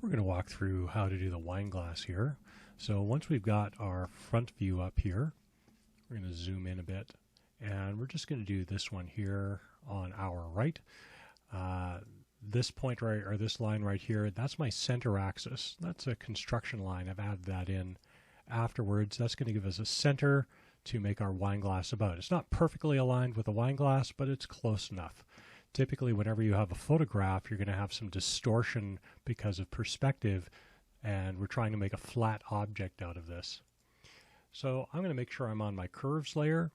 We're going to walk through how to do the wine glass here. So once we've got our front view up here, we're going to zoom in a bit, and we're just going to do this one here on our right. This point right, or this line right here, that's my center axis. That's a construction line. I've added that in afterwards. That's going to give us a center to make our wine glass about. It's not perfectly aligned with the wine glass, but it's close enough. Typically, whenever you have a photograph, you're going to have some distortion because of perspective, and we're trying to make a flat object out of this. So I'm going to make sure I'm on my curves layer.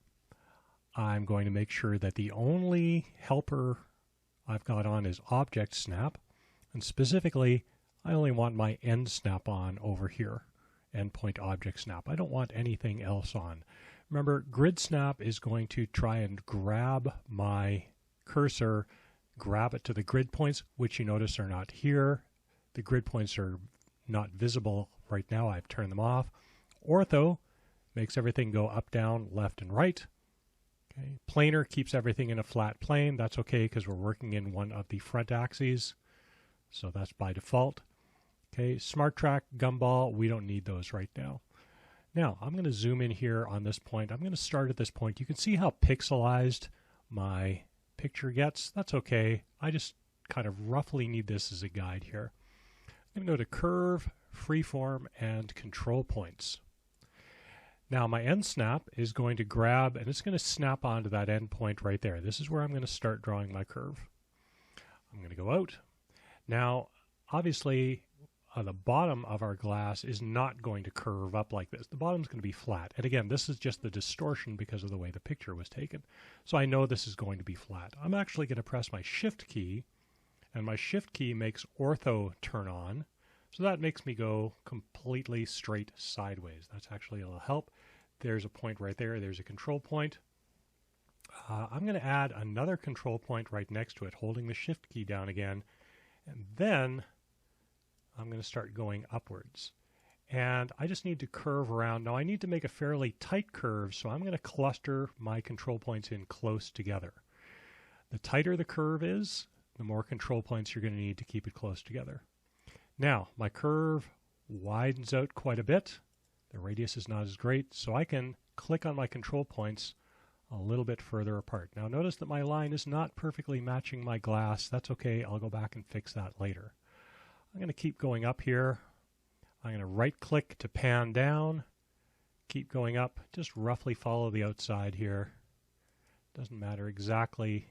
I'm going to make sure that the only helper I've got on is object snap, and specifically, I only want my end snap on over here, endpoint object snap. I don't want anything else on. Remember, grid snap is going to try and grab my cursor, grab it to the grid points, which you notice are not here. The grid points are not visible right now. I've turned them off. Ortho makes everything go up, down, left, and right. Okay. Planar keeps everything in a flat plane. That's okay because we're working in one of the front axes, so that's by default. Okay, Smart Track, Gumball, we don't need those right now. Now, I'm going to zoom in here on this point. I'm going to start at this point. You can see how pixelized my picture gets. That's okay. I just kind of roughly need this as a guide here. I'm going to go to Curve, Freeform, and Control Points. Now my end snap is going to grab, and it's going to snap onto that end point right there. This is where I'm going to start drawing my curve. I'm going to go out. Now, obviously, the bottom of our glass is not going to curve up like this. The bottom is going to be flat. And again, this is just the distortion because of the way the picture was taken. So I know this is going to be flat. I'm actually going to press my Shift key, and my Shift key makes ortho turn on. So that makes me go completely straight sideways. That's actually a little help. There's a point right there. There's a control point. I'm going to add another control point right next to it, holding the Shift key down again. And then I'm going to start going upwards. And I just need to curve around. Now I need to make a fairly tight curve, so I'm going to cluster my control points in close together. The tighter the curve is, the more control points you're going to need to keep it close together. Now, my curve widens out quite a bit. The radius is not as great, so I can click on my control points a little bit further apart. Now notice that my line is not perfectly matching my glass. That's okay. I'll go back and fix that later. I'm going to keep going up here. I'm going to right-click to pan down. Keep going up. Just roughly follow the outside here. Doesn't matter exactly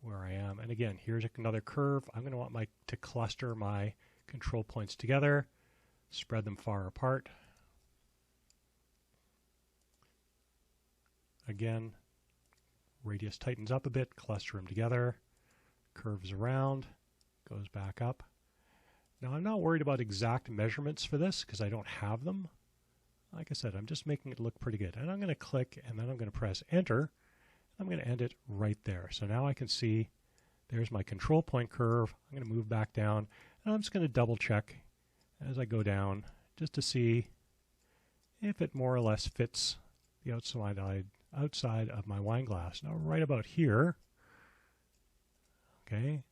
where I am. And again, here's another curve. I'm going to want to cluster my control points together, spread them far apart. Again, radius tightens up a bit, cluster them together, curves around, goes back up. Now I'm not worried about exact measurements for this because I don't have them. Like I said, I'm just making it look pretty good. And I'm going to click, and then I'm going to press Enter. I'm going to end it right there. So now I can see there's my control point curve. I'm going to move back down, and I'm just going to double check as I go down just to see if it more or less fits the outside of my wine glass. Now right about here, okay,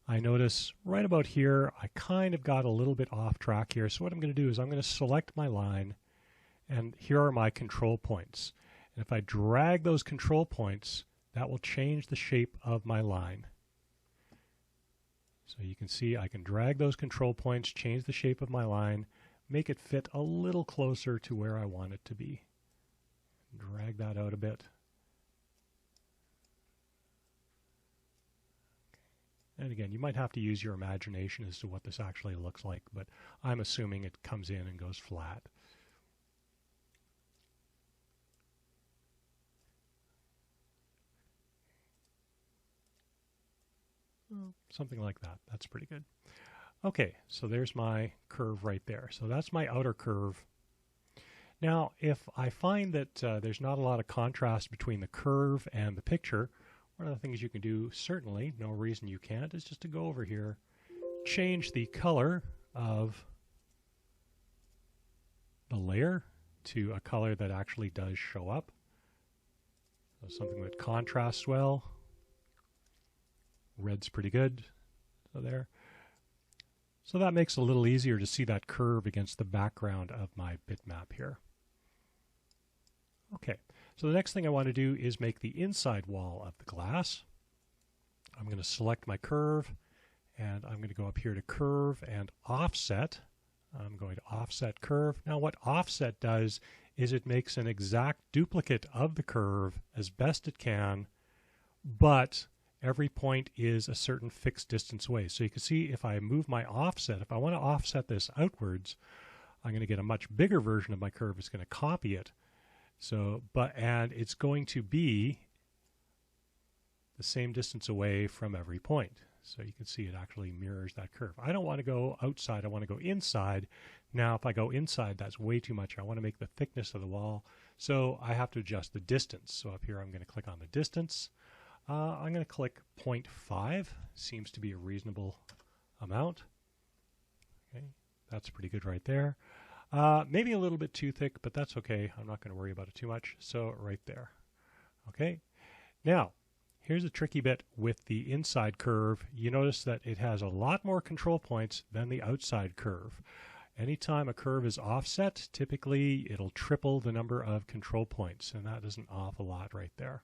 I notice right about here I kind of got a little bit off track here. So what I'm going to do is I'm going to select my line, and here are my control points. And if I drag those control points, that will change the shape of my line. So you can see I can drag those control points, change the shape of my line, make it fit a little closer to where I want it to be. Drag that out a bit. And again, you might have to use your imagination as to what this actually looks like, but I'm assuming it comes in and goes flat. Something like that. That's pretty good. Okay, so there's my curve right there. So that's my outer curve. Now, if I find that there's not a lot of contrast between the curve and the picture, one of the things you can do, certainly, no reason you can't, is just to go over here, change the color of the layer to a color that actually does show up. So something that contrasts well. Red's pretty good. So there. So that makes it a little easier to see that curve against the background of my bitmap here. Okay, so the next thing I want to do is make the inside wall of the glass. I'm going to select my curve, and I'm going to go up here to Curve and Offset. I'm going to Offset Curve. Now what Offset does is it makes an exact duplicate of the curve as best it can, but every point is a certain fixed distance away. So you can see if I move my offset, if I want to offset this outwards, I'm going to get a much bigger version of my curve. It's going to copy it. And it's going to be the same distance away from every point. So you can see it actually mirrors that curve. I don't want to go outside, I want to go inside. Now if I go inside, that's way too much. I want to make the thickness of the wall, so I have to adjust the distance. So up here I'm going to click on the distance. I'm going to click 0.5, seems to be a reasonable amount. Okay, that's pretty good right there. Maybe a little bit too thick, but that's okay. I'm not going to worry about it too much. So right there. Okay, now here's a tricky bit with the inside curve. You notice that it has a lot more control points than the outside curve. Anytime a curve is offset, typically it'll triple the number of control points, and that is an awful lot right there.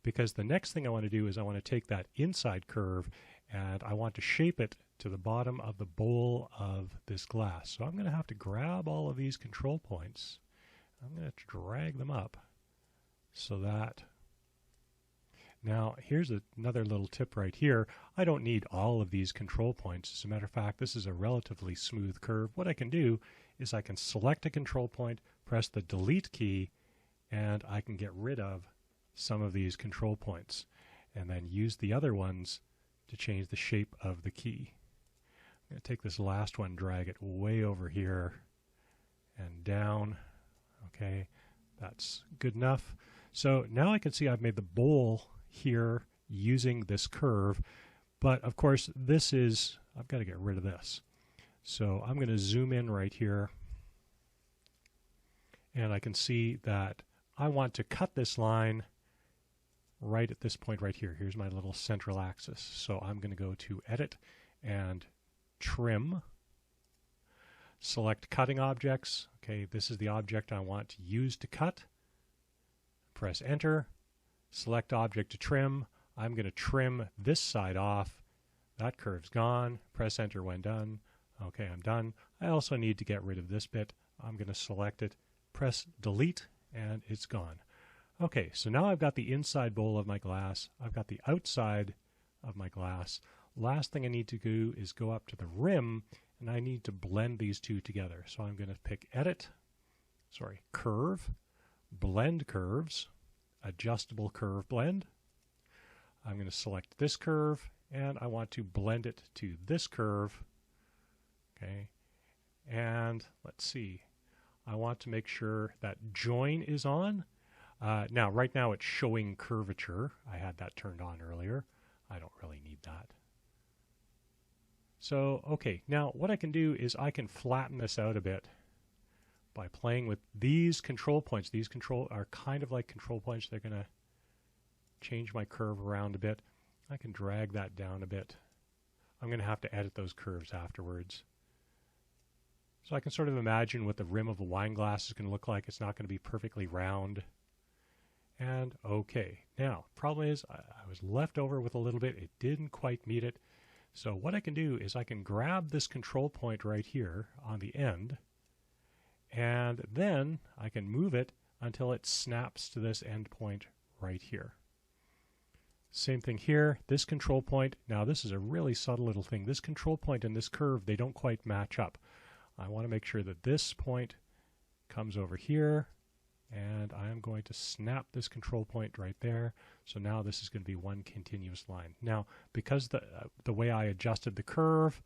Because the next thing I want to do is I want to take that inside curve and I want to shape it to the bottom of the bowl of this glass. So I'm going to have to grab all of these control points. I'm going to drag them up so that... Now, here's another little tip right here. I don't need all of these control points. As a matter of fact, this is a relatively smooth curve. What I can do is I can select a control point, press the Delete key, and I can get rid of some of these control points, and then use the other ones to change the shape of the key. I'm going to take this last one, drag it way over here and down. Okay, that's good enough. So now I can see I've made the bowl here using this curve, but of course this is, I've got to get rid of this. So I'm going to zoom in right here, and I can see that I want to cut this line right at this point right here. Here's my little central axis. So I'm going to go to Edit and Trim, select Cutting Objects. Okay, this is the object I want to use to cut. Press Enter, select Object to Trim. I'm going to trim this side off. That curve's gone. Press Enter when done. Okay, I'm done. I also need to get rid of this bit. I'm going to select it, press Delete, and it's gone. Okay, so now I've got the inside bowl of my glass. I've got the outside of my glass. Last thing I need to do is go up to the rim, and I need to blend these two together. So I'm going to pick Curve, Blend Curves, Adjustable Curve Blend. I'm going to select this curve, and I want to blend it to this curve. Okay, and let's see. I want to make sure that Join is on. Now, right now it's showing curvature. I had that turned on earlier. I don't really need that. So, okay, now what I can do is I can flatten this out a bit by playing with these control points. These are kind of like control points. They're going to change my curve around a bit. I can drag that down a bit. I'm going to have to edit those curves afterwards. So I can sort of imagine what the rim of a wine glass is going to look like. It's not going to be perfectly round. And okay, now problem is I was left over with a little bit. It didn't quite meet it. So what I can do is I can grab this control point right here on the end, and then I can move it until it snaps to this end point right here. Same thing here, this control point. Now this is a really subtle little thing. This control point and this curve, they don't quite match up. I want to make sure that this point comes over here, and I am going to snap this control point right there. So now this is going to be one continuous line. Now, because the way I adjusted the curve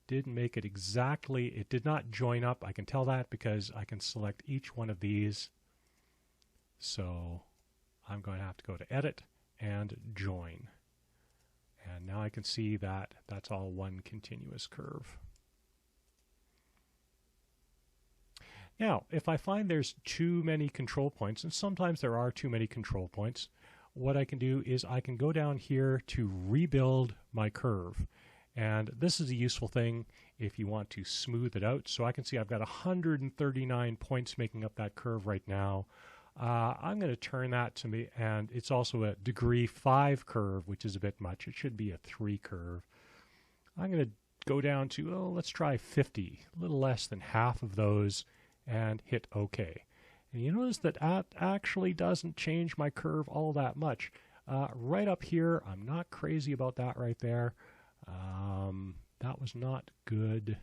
didn't make it exactly, it did not join up. I can tell that because I can select each one of these. So I'm going to have to go to Edit and Join. And now I can see that that's all one continuous curve. Now, if I find there's too many control points, and sometimes there are too many control points, what I can do is I can go down here to rebuild my curve. And this is a useful thing if you want to smooth it out. So I can see I've got 139 points making up that curve right now. I'm going to turn that to me, and it's also a degree 5 curve, which is a bit much. It should be a 3 curve. I'm going to go down to, oh, let's try 50, a little less than half of those, and hit OK. And you notice that that actually doesn't change my curve all that much. Right up here, I'm not crazy about that right there. That was not good.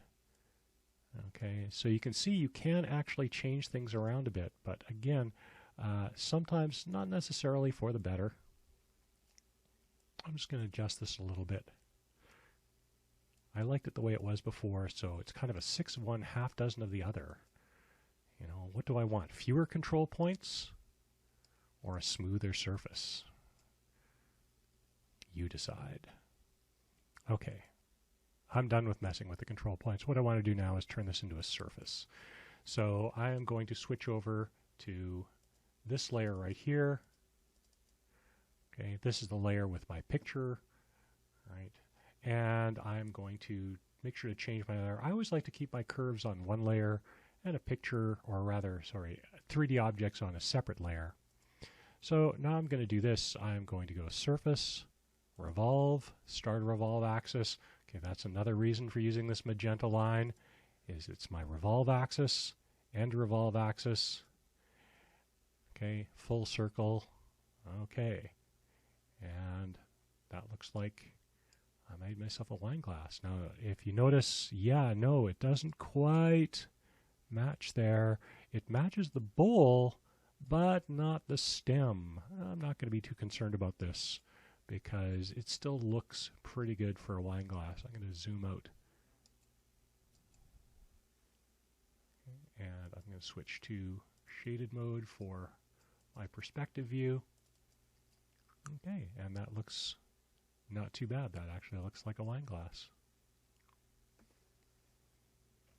Okay, so you can see you can actually change things around a bit, but again, sometimes not necessarily for the better. I'm just going to adjust this a little bit. I liked it the way it was before, so it's kind of a 6 of one, half dozen of the other. You know, what do I want? Fewer control points or a smoother surface? You decide. Okay, I'm done with messing with the control points. What I want to do now is turn this into a surface. So I am going to switch over to this layer right here. Okay, this is the layer with my picture, right? And I'm going to make sure to change my layer. I always like to keep my curves on one layer and a picture, or rather, sorry, 3D objects on a separate layer. So now I'm going to do this. I'm going to go Surface, Revolve, start a revolve axis. Okay, that's another reason for using this magenta line, is it's my revolve axis and revolve axis. Okay, full circle. Okay, and that looks like I made myself a wine glass. Now, if you notice, yeah, no, it doesn't quite match there. It matches the bowl, but not the stem. I'm not going to be too concerned about this, because it still looks pretty good for a wine glass. I'm going to zoom out. Okay, and I'm going to switch to shaded mode for my perspective view. Okay, and that looks not too bad. That actually looks like a wine glass.